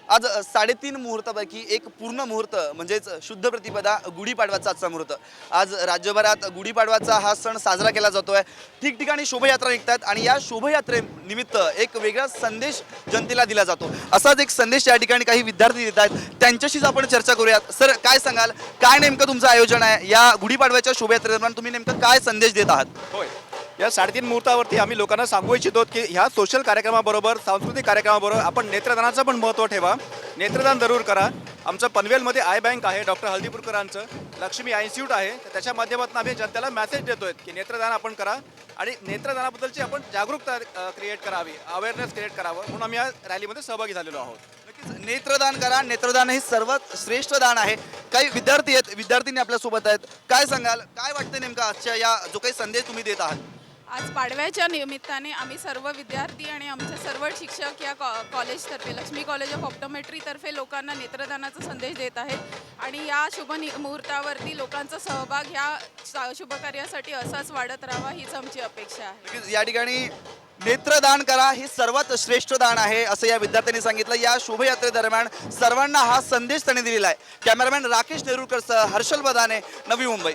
आज 3.5 मुहूर्तापैकी एक पूर्ण मुहूर्त म्हणजेच शुद्ध प्रतिपदा गुढीपाडवाचा आजचा मुहूर्त. आज राज्यभरात गुढीपाडवाचा हा सण साजरा केला जातोय. ठिकठिकाणी शोभायात्रा निघतात आणि या शोभायात्रेनिमित्त एक वेगळा संदेश जनतेला दिला जातो. असाच एक संदेश या ठिकाणी काही विद्यार्थी देत आहेत. त्यांच्याशीच आपण चर्चा करूयात. सर, काय सांगाल, काय नेमकं तुमचं आयोजन आहे या गुढीपाडव्याच्या शोभायात्रेदरम्यान? तुम्ही नेमकं काय संदेश देत आहात? होय. या 3.5 मुहूर्तावरती आम्ही लोकांना सांगू इच्छितो की ह्या सोशल कार्यक्रमाबरोबर सांस्कृतिक कार्यक्रमाबरोबर आपण नेत्रदानाचं पण महत्त्व ठेवा. नेत्रदान जरूर करा. आमचं पनवेलमध्ये आय बँक आहे, डॉक्टर हळदीपूरकरांचं लक्ष्मी आय इन्स्टिट्यूट आहे. तर त्याच्या माध्यमातून आम्ही जनतेला मेसेज देतोय की नेत्रदान आपण करा आणि नेत्रदानाबद्दलची आपण जागरूकता क्रिएट करावी, अवेअरनेस क्रिएट करावं, म्हणून आम्ही या रॅलीमध्ये सहभागी झालेलो आहोत. नक्कीच नेत्रदान करा. नेत्रदान हे सर्वात श्रेष्ठ दान आहे. काही विद्यार्थी आहेत, विद्यार्थिनी आपल्यासोबत आहेत. काय सांगाल, काय वाटतं नेमकं आजच्या या जो काही संदेश तुम्ही देत आहात? आज पाडव्याच्या निमित्ताने आम्ही सर्व विद्यार्थी आणि आमचे सर्व शिक्षक या कॉलेजतर्फे लक्ष्मी कॉलेज ऑफ ऑप्टोमेट्रीतर्फे लोकांना नेत्रदानाचा संदेश देत आहेत आणि या मुहूर्तावरती लोकांचा सहभाग ह्या शुभकार्यासाठी असाच वाढत राहावा हीच आमची अपेक्षा आहे. नक्कीच या ठिकाणी नेत्रदान करा हे सर्वात श्रेष्ठ दान आहे असं या विद्यार्थ्यांनी सांगितलं. या शोभायात्रेदरम्यान सर्वांना हा संदेश त्यांनी दिलेला आहे. कॅमेरामॅन राकेश नेरुरकर सह हर्षल बदाने, नवी मुंबई.